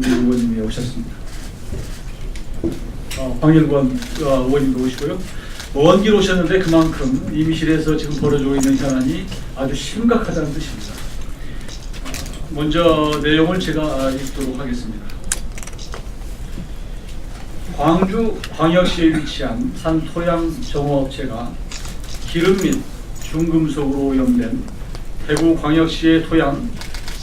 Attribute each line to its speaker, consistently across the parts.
Speaker 1: 우리 의원님이 오셨습니다. 황일권 의원님도 오시고요. 먼 길 오셨는데 그만큼 임실에서 지금 벌어지고 있는 현안이 아주 심각하다는 뜻입니다. 먼저 내용을 제가 읽도록 하겠습니다. 광주 광역시에 위치한 산 토양 정화업체가 기름 및 중금속으로 오염된 대구 광역시의 토양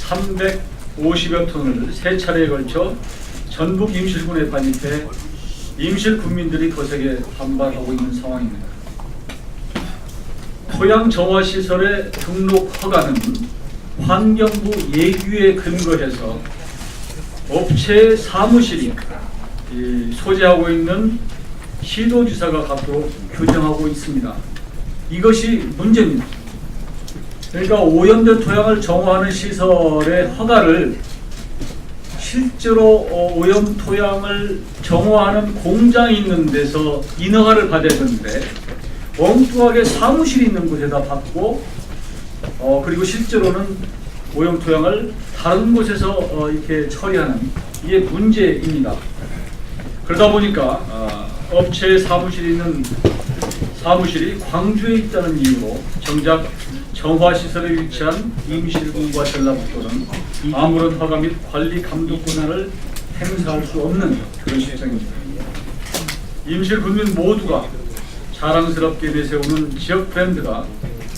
Speaker 1: 350여 톤을 세 차례에 걸쳐 전북 임실군에 반입해 임실 군민들이 거세게 반발하고 있는 상황입니다. 토양 정화 시설의 등록 허가는 환경부 예규에 근거해서 업체의 사무실이 소재하고 있는 시도지사가 갖도록 규정하고 있습니다. 이것이 문제입니다. 그러니까 오염된 토양을 정화하는 시설의 허가를 실제로 오염 토양을 정화하는 공장이 있는 데서 인허가를 받아야 되는데 엉뚱하게 사무실이 있는 곳에다 받고 그리고 실제로는 오염 토양을 다른 곳에서 이렇게 처리하는 이게 문제입니다. 그러다 보니까 업체의 사무실이 있는 사무실이 광주에 있다는 이유로 정작 정화시설에 위치한 임실군과 전라북도는 아무런 허가 및 관리 감독 권한을 행사할 수 없는 그런 실정입니다. 임실군민 모두가 자랑스럽게 내세우는 지역 브랜드가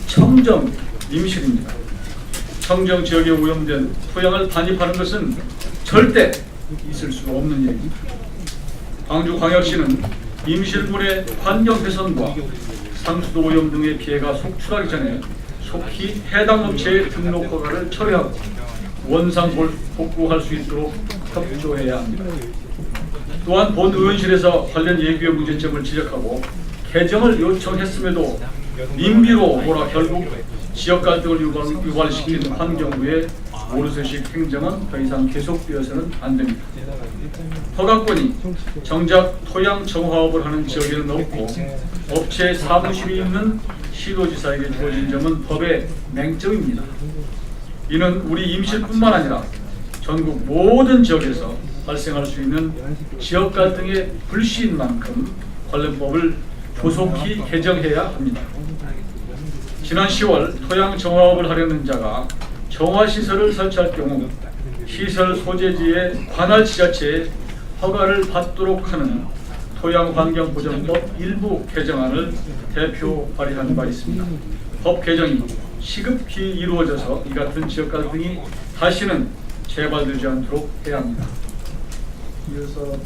Speaker 1: 청정 임실입니다. 청정 지역에 오염된 토양을 반입하는 것은 절대 있을 수 없는 일입니다. 광주광역시는 임실군의 환경 훼손과 상수도 오염 등의 피해가 속출하기 전에 속히 해당 업체의 등록 허가를 철회하고 원상 복구할 수 있도록 협조해야 합니다. 또한 본 의원실에서 관련 예규의 문제점을 지적하고 개정을 요청했음에도 민비로 몰아 결국 지역 갈등을 유발시킨 환경부의 오르세식 행정은 더 이상 계속되어서는 안 됩니다. 허가권이 정작 토양 정화업을 하는 지역에는 없고 업체 사무실이 있는 시도지사에게 주어진 점은 법의 맹점입니다. 이는 우리 임실뿐만 아니라 전국 모든 지역에서 발생할 수 있는 지역 갈등의 불씨인 만큼 관련법을 조속히 개정해야 합니다. 지난 10월 토양 정화업을 하려는 자가 정화시설을 설치할 경우 시설 소재지의 관할 지자체에 허가를 받도록 하는 토양환경보전법 일부 개정안을 대표 발의한 바 있습니다. 법 개정이 시급히 이루어져서 이 같은 지역 갈등이 다시는 재발되지 않도록 해야 합니다. 이어서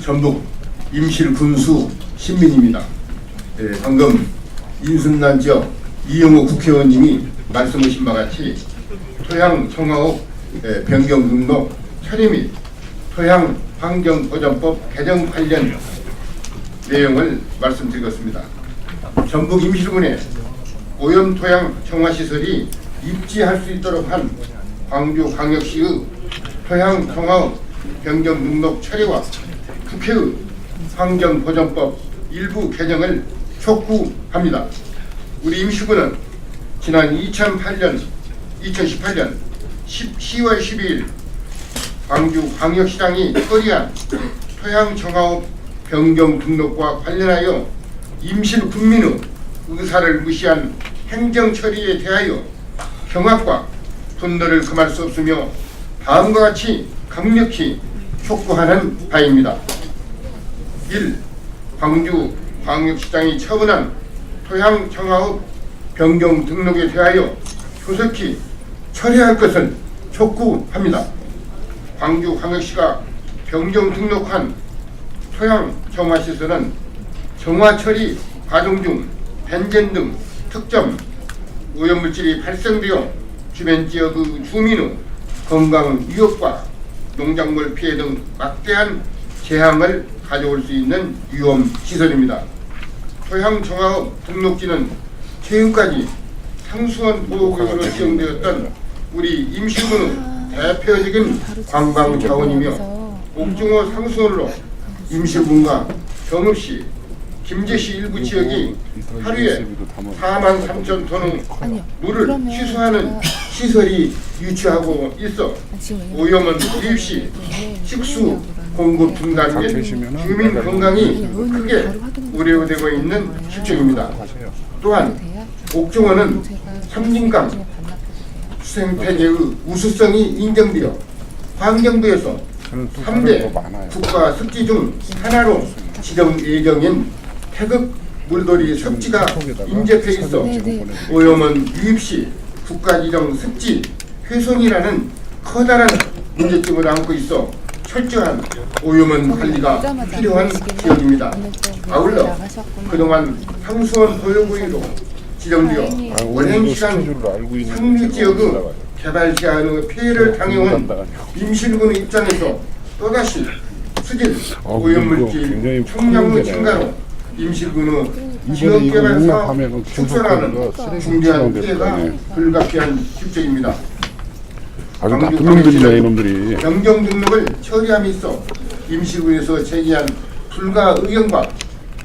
Speaker 2: 전북 임실군수 신민입니다. 방금 인순난 지역 이영호 국회의원님이 말씀하신 바와 같이 토양 정화업 변경 등록 처리 및 토양 환경보전법 개정 관련 내용을 말씀드리겠습니다. 전북 임실군의 오염 토양 정화 시설이 입지할 수 있도록 한 광주광역시의 토양 정화업 변경 등록 처리와 국회의 환경보전법 일부 개정을 촉구합니다. 우리 임실군은 지난 2018년 10월 12일 광주광역시장이 처리한 토양 정화업 변경 등록과 관련하여 임실군민의 의사를 무시한 행정 처리에 대하여 경악과 분노를 금할 수 없으며 다음과 같이 강력히 촉구하는 바입니다. 1. 광주광역시장이 처분한 토양 정화업 변경 등록에 대하여 조속히 처리할 것을 촉구합니다. 광주광역시가 변경 등록한 토양 정화시설은 정화처리 과정 중 벤젠 등 특정 오염물질이 발생되어 주변 지역의 주민의 건강 위협과 농작물 피해 등 막대한 재앙을 가져올 수 있는 위험 시설입니다. 토양 정화업 등록지는 최근까지 상수원 보호구역으로 지정되었던 우리 임실군의 대표적인 관광 자원이며 옥중호 상수원으로 임실군과 정읍시, 김제시 일부 지역이 하루에 4만 3천 톤의 물을 취수하는 시설이 유치하고 있어 오염은 유입 시 식수 공급 중단 및 주민 건강이 크게 우려되고 있는 실정입니다. 또한 옥정원은 삼진강 수생태계의 우수성이 인정되어 환경부에서 3대 국가 습지 중 하나로 지정 예정인 태극 물돌이 습지가 인접해 있어 오염은 유입 시 국가 지정 습지 훼손이라는 커다란 문제점을 안고 있어 철저한 오염원 관리가 필요한 지역입니다. 아울러 그동안 상수원 보유구역으로 지정되어 오랜 시간 상류 지역의 개발 제한의 피해를 당해온 임실군의 입장에서 또다시 수질 오염물질 총량의 증가로 임실군의 지역개발 사업 축소라는 중대한 피해가 불가피한 실정입니다.
Speaker 3: 아주 나쁜 놈들이네 이놈들이.
Speaker 2: 변경 등록을 처리함에 있어 임시구에서 제기한 불가 의견과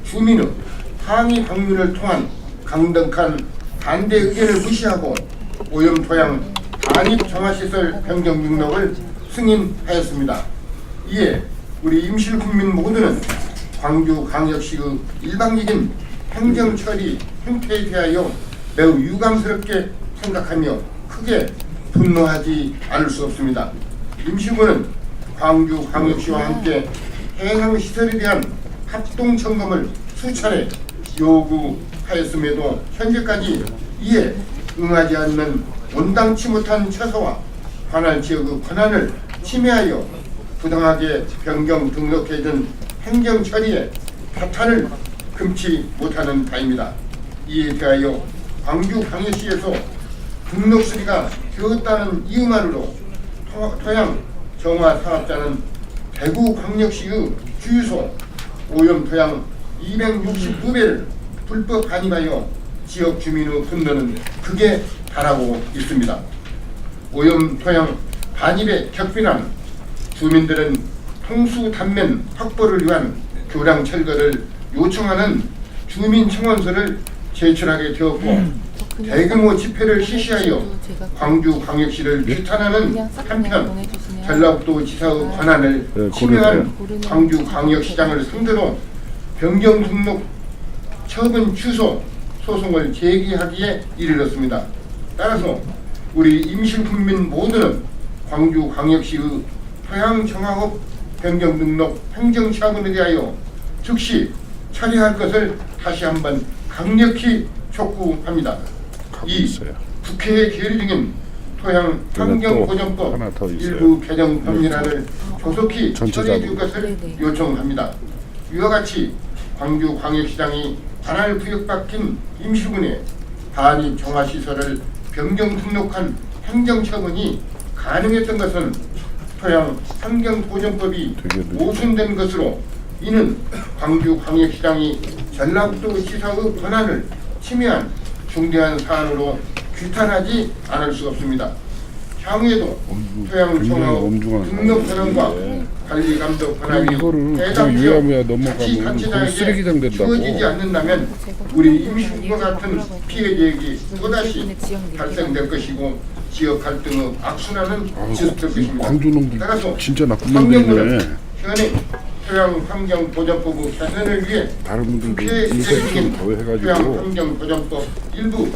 Speaker 2: 주민의 항의 방문을 통한 강력한 반대 의견을 무시하고 오염 토양 반입 정화시설 변경 등록을 승인하였습니다. 이에 우리 임실 국민 모두는 광주광역시의 일방적인 행정 처리 행태에 대하여 매우 유감스럽게 생각하며 크게 분노하지 않을 수 없습니다. 임시구는 광주광역시와 함께 해상시설에 대한 합동 점검을 수차례 요구하였음에도 현재까지 이에 응하지 않는 온당치 못한 처사와 관할 지역의 권한을 침해하여 부당하게 변경 등록해준 행정 처리에 파탄을 금치 못하는 바입니다. 이에 대하여 광주광역시에서 등록 수리가 되었다는 이유만으로 토양 정화 사업자는 대구광역시의 주유소 오염 토양 269배를 불법 반입하여 지역 주민의 분노는 극에 달하고 있습니다. 오염 토양 반입에 격분한 주민들은 통수 단면 확보를 위한 교량 철거를 요청하는 주민청원서를 제출하게 되었고 대규모 집회를 실시하여 광주광역시를 규탄하는 한편 전라북도 지사의 권한을 침해한 광주광역시장을 상대로 변경 등록 처분 취소 소송을 제기하기에 이르렀습니다. 따라서 우리 임실국민 모두는 광주광역시의 토양정화업 변경 등록 행정처분에 대하여 즉시 처리할 것을 다시 한번 강력히 촉구합니다. 이 국회에 계류 중인 토양 환경보전법 일부 개정 법률안을 조속히 처리해 줄 것을 요청합니다. 이와 같이 광주광역시장이 관할 구역 바뀐 임시군의 반입 정화시설을 변경 등록한 행정처분이 가능했던 것은 토양 환경보전법이 모순된 것으로 이는 광주광역시장이 전라북도 지사의 권한을 침해한 중대한 사안으로 규탄하지 않을 수 없습니다. 향후에도 토양 정화업 등록 권한과 관리 감독 권한이 해당 지역 자치단체장에게 주어지지 않는다면 우리 임시군과 같은 피해자에게 또다시 발생될 것이고 지역 갈등의 악순환은 지속될 것입니다. 따라서
Speaker 3: 진짜 나쁜 놈들이네.
Speaker 2: 현행 토양 환경 보전법의 개선을 위해 국회에 제기 중인 토양 환경 보전법 일부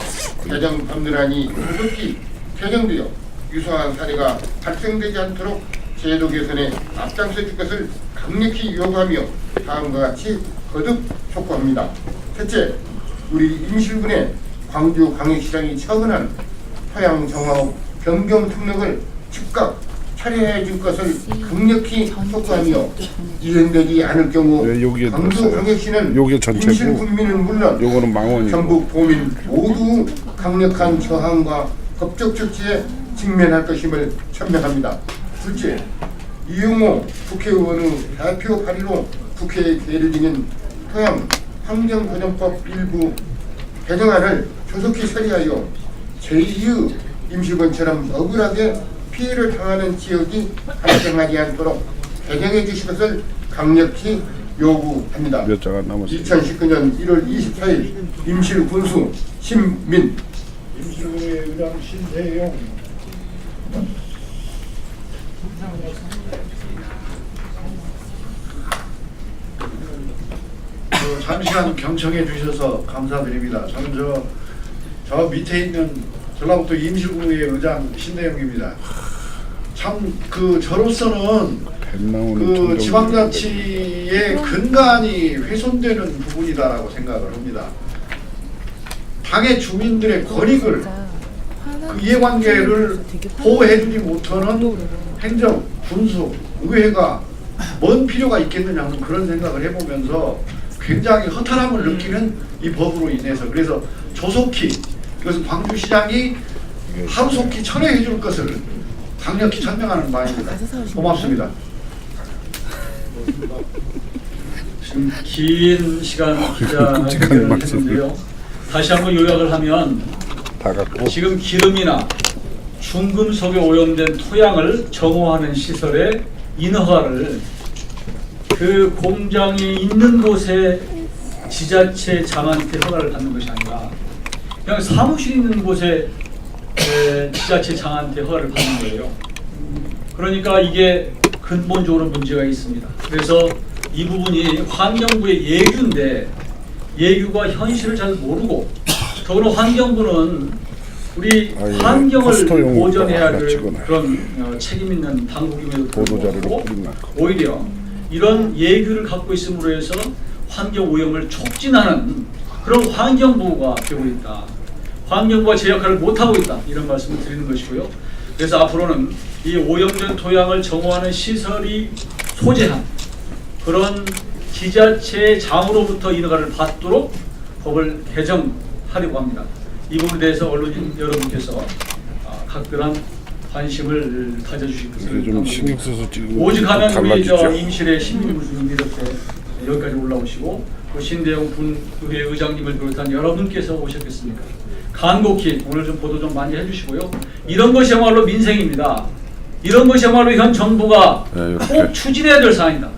Speaker 2: 개정 법률안이 급히 개정되어 유사한 사례가 발생되지 않도록 제도 개선에 앞장서 줄 것을 강력히 요구하며 다음과 같이 거듭 촉구합니다. 첫째, 우리 임실군의 광주광역시장이 처분한 토양 정화업 변경 등록을 즉각 처리해 줄 것을 강력히 촉구하며 이행되지 않을 경우 광주광역시는 임실군민은 물론
Speaker 3: 요거는 망원이고
Speaker 2: 전국 도민 모두 강력한 저항과 법적 조치에 직면할 것임을 천명합니다. 둘째, 이용호 국회의원의 대표 발의로 국회에 계류 중인 토양 환경보전법 일부 개정안을 조속히 처리하여 제2의 임시군처럼 억울하게 피해를 당하는 지역이 발생하지 않도록 개정해 주실 것을 강력히 요구합니다.
Speaker 3: 몇 자가 남았어요.
Speaker 2: 2019년 1월 24일 임실 군수 신민
Speaker 4: 임실구의 의장 신대용. 장시간 경청해 주셔서 감사드립니다. 저는 저 밑에 있는 전라북도 임실구의 의장 신대용입니다. 참 저로서는
Speaker 3: 뱀 나오는
Speaker 4: 그 지방자치의 근간이 훼손되는 부분이다라고 생각을 합니다. 당의 주민들의 권익을 그 이해관계를 보호해주지 못하는 행정, 군수, 의회가 뭔 필요가 있겠느냐 하는 그런 생각을 해보면서 굉장히 허탈함을 느끼는 이 법으로 인해서 그래서 조속히 그것은 광주시장이 하루속히 철회해 줄 것을 강력히 천명하는 바입니다. 고맙습니다.
Speaker 1: 지금 긴 시간
Speaker 3: 끔찍한
Speaker 1: 기자회견을
Speaker 3: 말씀.
Speaker 1: 했는데요. 다시 한번 요약을 하면
Speaker 3: 다 갖고
Speaker 1: 지금 기름이나 중금속에 오염된 토양을 정화하는 시설의 인허가를 그 공장이 있는 곳에 지자체 장한테 허가를 받는 것이 아니라 그냥 사무실 있는 곳에 지자체 장한테 허가를 받는 거예요. 그러니까 이게 근본적으로 문제가 있습니다. 그래서 이 부분이 환경부의 예규인데 예규가 현실을 잘 모르고 더불어 환경부는 우리 환경을
Speaker 3: 포스터용
Speaker 1: 보존해야
Speaker 3: 하나
Speaker 1: 될
Speaker 3: 찍어놔요.
Speaker 1: 그런 책임 있는 당국임에도
Speaker 3: 보도자료로
Speaker 1: 불구하고
Speaker 3: 뿌리나.
Speaker 1: 오히려 이런 예규를 갖고 있음으로 해서 환경 오염을 촉진하는 그런 환경부가 되고 있다. 환경부가 제 역할을 못하고 있다. 이런 말씀을 드리는 것이고요. 그래서 앞으로는 이 오염된 토양을 정화하는 시설이 소재한 그런 지자체 장으로부터 인허가를 받도록 법을 개정하려고 합니다. 이 부분에 대해서 언론인 여러분께서 각별한 관심을 가져주실 것을
Speaker 3: 그래서 좀 신경
Speaker 1: 당부드립니다.
Speaker 3: 써서 찍으면
Speaker 1: 오직하면 우리
Speaker 3: 달라지죠.
Speaker 1: 임실의 신민구수님 이렇게 여기까지 올라오시고 또 신대용 군의회 의장님을 비롯한 여러분께서 오셨겠습니까? 간곡히 오늘 좀 보도 좀 많이 해주시고요. 이런 것이야말로 민생입니다. 이런 것이야말로 현 정부가
Speaker 3: 네, 이렇게.
Speaker 1: 꼭 추진해야 될 사안이다.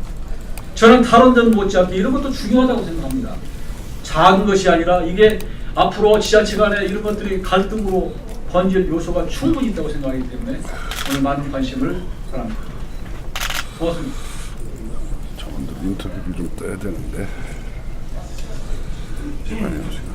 Speaker 1: 저는 탈원전 못지않게 이런 것도 중요하다고 생각합니다. 작은 것이 아니라 이게 앞으로 지자체 간에 이런 것들이 갈등으로 번질 요소가 충분히 있다고 생각하기 때문에 오늘 많은 관심을 바랍니다. 고맙습니다.
Speaker 3: 저분들 인터뷰를 좀 떠야 되는데. 많이 하세요.